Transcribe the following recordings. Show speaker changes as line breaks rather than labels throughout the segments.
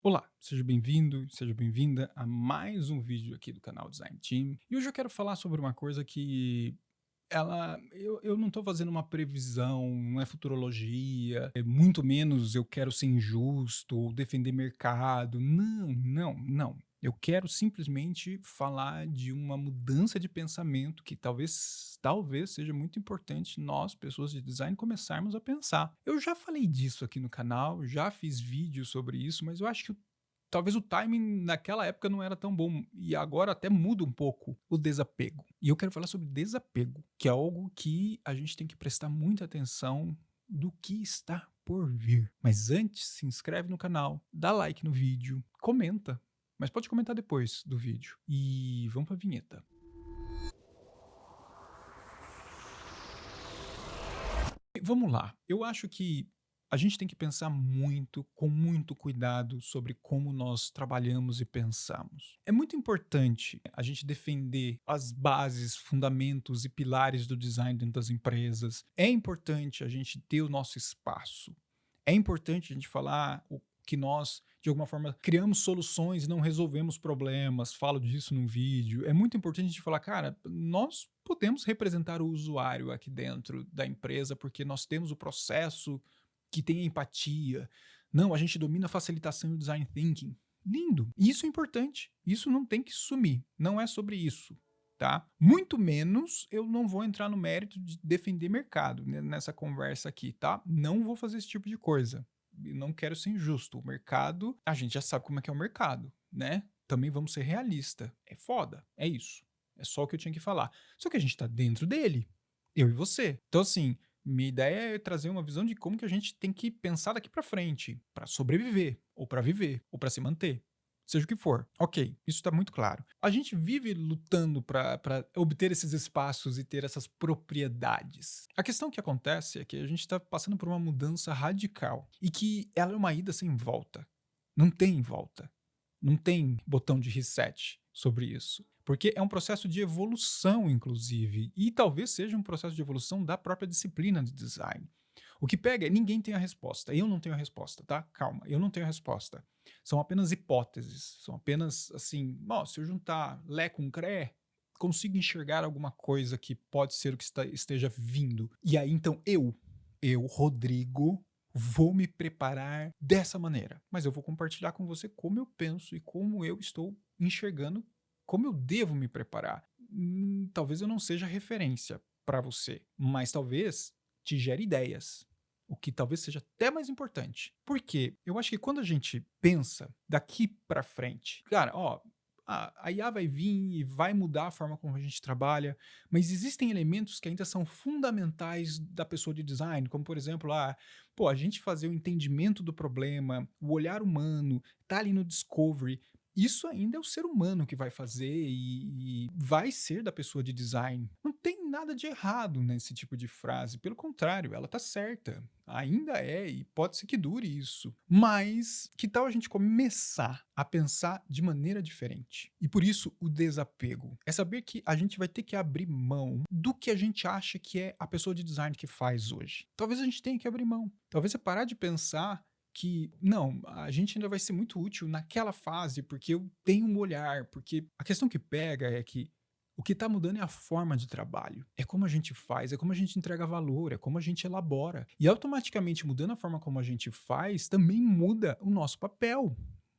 Olá, seja bem-vindo, seja bem-vinda a mais um vídeo aqui do canal Design Team. E hoje eu quero falar sobre uma coisa que eu não estou fazendo uma previsão, não é futurologia, muito menos eu quero ser injusto ou defender mercado. Não, não, não. Eu quero simplesmente falar de uma mudança de pensamento que talvez seja muito importante nós, pessoas de design, começarmos a pensar. Eu já falei disso aqui no canal, já fiz vídeos sobre isso, mas eu acho que talvez o timing naquela época não era tão bom e agora até muda um pouco o desapego. E eu quero falar sobre desapego, que é algo que a gente tem que prestar muita atenção do que está por vir. Mas antes, se inscreve no canal, dá like no vídeo, comenta, mas pode comentar depois do vídeo. E vamos para a vinheta. Vamos lá. Eu acho que a gente tem que pensar muito, com muito cuidado sobre como nós trabalhamos e pensamos. É muito importante a gente defender as bases, fundamentos e pilares do design dentro das empresas. É importante a gente ter o nosso espaço. É importante a gente falar o que nós, de alguma forma, criamos soluções e não resolvemos problemas. Falo disso num vídeo. É muito importante a gente falar, cara, nós podemos representar o usuário aqui dentro da empresa porque nós temos o processo que tem empatia. Não, a gente domina a facilitação e o design thinking. Lindo. Isso é importante. Isso não tem que sumir. Não é sobre isso. Tá? Muito menos eu não vou entrar no mérito de defender mercado nessa conversa aqui, tá? Não vou fazer esse tipo de coisa. Eu não quero ser injusto. O mercado, a gente já sabe como é que é o mercado, né? Também vamos ser realista. É foda, é isso. É só o que eu tinha que falar. Só que a gente tá dentro dele, eu e você. Então assim, minha ideia é trazer uma visão de como que a gente tem que pensar daqui pra frente, pra sobreviver, ou pra viver, ou pra se manter. Seja o que for. Ok, isso está muito claro. A gente vive lutando para obter esses espaços e ter essas propriedades. A questão que acontece é que a gente está passando por uma mudança radical e que ela é uma ida sem volta. Não tem volta. Não tem botão de reset sobre isso. Porque é um processo de evolução, inclusive, e talvez seja um processo de evolução da própria disciplina de design. O que pega é ninguém tem a resposta. Eu não tenho a resposta, tá? Calma, eu não tenho a resposta. São apenas hipóteses, são apenas assim, ó, se eu juntar Lé com Cré, consigo enxergar alguma coisa que pode ser o que esteja vindo. E aí então Rodrigo, vou me preparar dessa maneira. Mas eu vou compartilhar com você como eu penso e como eu estou enxergando, como eu devo me preparar. Talvez eu não seja referência para você, mas talvez te gere ideias, o que talvez seja até mais importante. Porque eu acho que quando a gente pensa daqui para frente, cara, ó, a IA vai vir e vai mudar a forma como a gente trabalha, mas existem elementos que ainda são fundamentais da pessoa de design, como por exemplo, pô, a gente fazer o entendimento do problema, o olhar humano, tá ali no discovery. Isso ainda é o ser humano que vai fazer e vai ser da pessoa de design. Não tem nada de errado nesse tipo de frase, pelo contrário, ela tá certa. Ainda é e pode ser que dure isso. Mas que tal a gente começar a pensar de maneira diferente? E por isso o desapego. É saber que a gente vai ter que abrir mão do que a gente acha que é a pessoa de design que faz hoje. Talvez a gente tenha que abrir mão. Talvez é parar de pensar que não, a gente ainda vai ser muito útil naquela fase porque eu tenho um olhar, porque a questão que pega é que o que está mudando é a forma de trabalho, é como a gente faz, é como a gente entrega valor, é como a gente elabora. E automaticamente mudando a forma como a gente faz, também muda o nosso papel.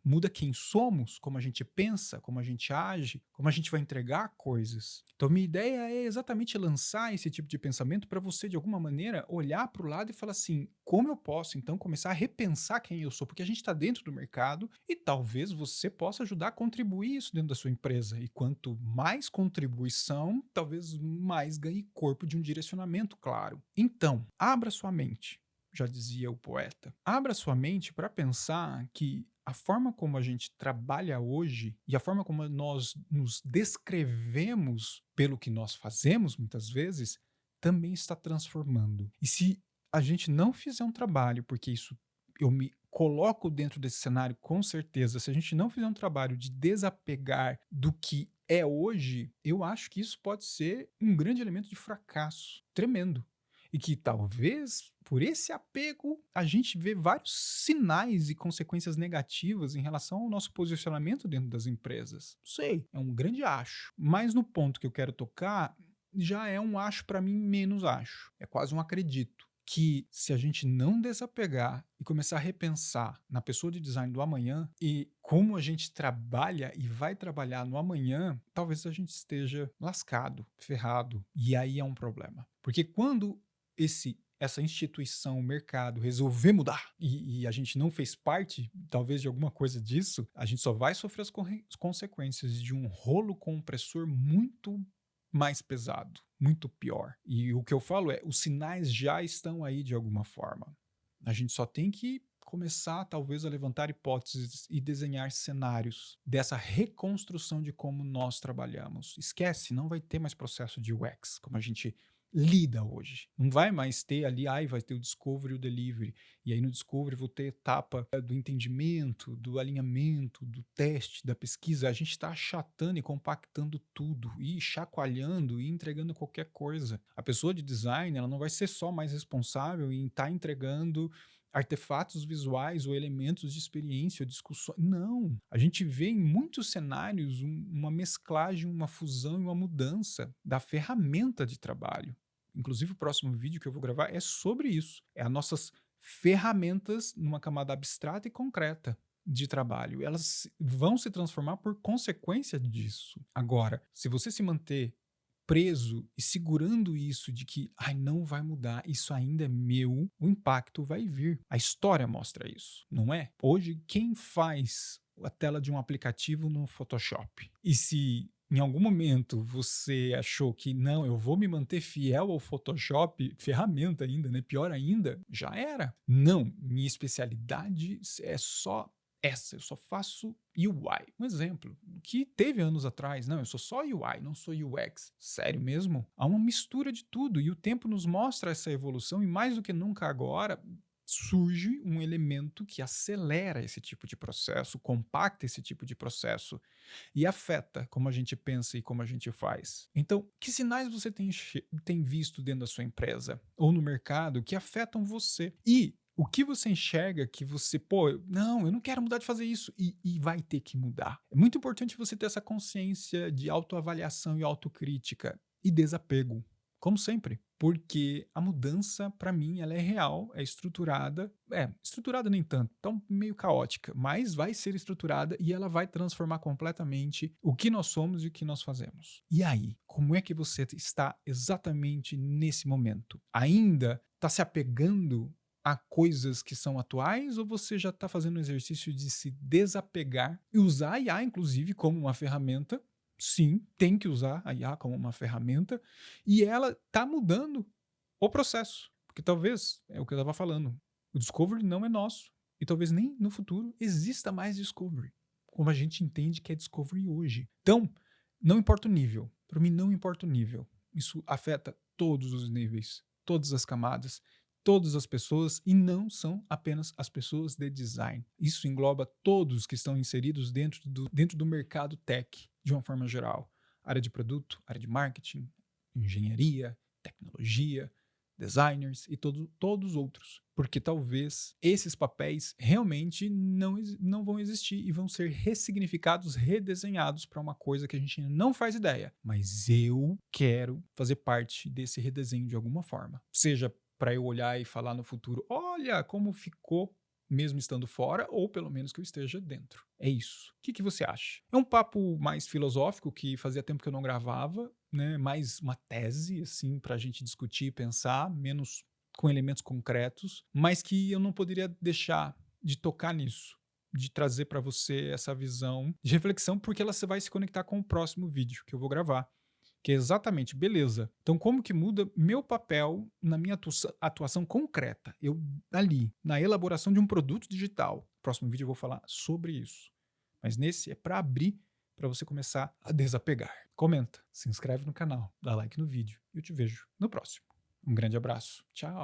Muda quem somos, como a gente pensa, como a gente age, como a gente vai entregar coisas. Então, minha ideia é exatamente lançar esse tipo de pensamento para você, de alguma maneira, olhar para o lado e falar assim: como eu posso então começar a repensar quem eu sou? Porque a gente está dentro do mercado e talvez você possa ajudar a contribuir isso dentro da sua empresa. E quanto mais contribuição, talvez mais ganhe corpo de um direcionamento claro. Então, abra sua mente, já dizia o poeta. Abra sua mente para pensar que a forma como a gente trabalha hoje e a forma como nós nos descrevemos pelo que nós fazemos, muitas vezes, também está transformando. E se a gente não fizer um trabalho, porque isso eu me coloco dentro desse cenário com certeza, se a gente não fizer um trabalho de desapegar do que é hoje, eu acho que isso pode ser um grande elemento de fracasso tremendo. E que talvez por esse apego, a gente vê vários sinais e consequências negativas em relação ao nosso posicionamento dentro das empresas. Sei, é um grande acho. Mas no ponto que eu quero tocar, já é um acho para mim menos acho. É quase um acredito. Que se a gente não desapegar e começar a repensar na pessoa de design do amanhã e como a gente trabalha e vai trabalhar no amanhã, talvez a gente esteja lascado, ferrado. E aí é um problema. Porque quando essa instituição, o mercado, resolver mudar e a gente não fez parte, talvez, de alguma coisa disso, a gente só vai sofrer as consequências de um rolo compressor muito mais pesado, muito pior. E o que eu falo é, os sinais já estão aí de alguma forma. A gente só tem que começar, talvez, a levantar hipóteses e desenhar cenários dessa reconstrução de como nós trabalhamos. Esquece, não vai ter mais processo de UX, como a gente lida hoje. Não vai mais ter ali, vai ter o discovery e o delivery. E aí no discovery vou ter etapa do entendimento, do alinhamento, do teste, da pesquisa. A gente está achatando e compactando tudo, e chacoalhando e entregando qualquer coisa. A pessoa de design, ela não vai ser só mais responsável em estar entregando artefatos visuais ou elementos de experiência ou discussão. Não. A gente vê em muitos cenários uma mesclagem, uma fusão e uma mudança da ferramenta de trabalho. Inclusive, o próximo vídeo que eu vou gravar é sobre isso. É as nossas ferramentas numa camada abstrata e concreta de trabalho. Elas vão se transformar por consequência disso. Agora, se você se manter preso e segurando isso de que não vai mudar, isso ainda é meu, o impacto vai vir. A história mostra isso, não é? Hoje, quem faz a tela de um aplicativo no Photoshop? E se em algum momento você achou que não, eu vou me manter fiel ao Photoshop, ferramenta ainda, né? Pior ainda, já era. Não, minha especialidade é só essa, eu só faço UI. Um exemplo, que teve anos atrás, não, eu sou só UI, não sou UX. Sério mesmo? Há uma mistura de tudo e o tempo nos mostra essa evolução e mais do que nunca agora surge um elemento que acelera esse tipo de processo, compacta esse tipo de processo e afeta como a gente pensa e como a gente faz. Então, que sinais você tem visto dentro da sua empresa ou no mercado que afetam você? E o que você enxerga que você, não, eu não quero mudar de fazer isso e vai ter que mudar. É muito importante você ter essa consciência de autoavaliação e autocrítica e desapego, como sempre. Porque a mudança, para mim, ela é real, é estruturada nem tanto, tão meio caótica, mas vai ser estruturada e ela vai transformar completamente o que nós somos e o que nós fazemos. E aí, como é que você está exatamente nesse momento? Ainda está se apegando a coisas que são atuais ou você já está fazendo o exercício de se desapegar e usar a IA, inclusive, como uma ferramenta? Sim, tem que usar a IA como uma ferramenta e ela está mudando o processo. Porque talvez, é o que eu estava falando, o discovery não é nosso e talvez nem no futuro exista mais discovery, como a gente entende que é discovery hoje. Então, não importa o nível. Para mim, não importa o nível. Isso afeta todos os níveis, todas as camadas, todas as pessoas e não são apenas as pessoas de design. Isso engloba todos que estão inseridos dentro do mercado tech, de uma forma geral. Área de produto, área de marketing, engenharia, tecnologia, designers e todos os outros. Porque talvez esses papéis realmente não vão existir e vão ser ressignificados, redesenhados para uma coisa que a gente não faz ideia. Mas eu quero fazer parte desse redesenho de alguma forma. Seja para eu olhar e falar no futuro, olha como ficou mesmo estando fora, ou pelo menos que eu esteja dentro. É isso. O que você acha? É um papo mais filosófico, que fazia tempo que eu não gravava, né? Mais uma tese, assim, para a gente discutir e pensar, menos com elementos concretos, mas que eu não poderia deixar de tocar nisso, de trazer para você essa visão de reflexão, porque ela vai se conectar com o próximo vídeo que eu vou gravar. Que é exatamente, beleza. Então, como que muda meu papel na minha atuação concreta? Eu, ali, na elaboração de um produto digital. Próximo vídeo eu vou falar sobre isso. Mas nesse é para abrir, para você começar a desapegar. Comenta, se inscreve no canal, dá like no vídeo. E eu te vejo no próximo. Um grande abraço. Tchau.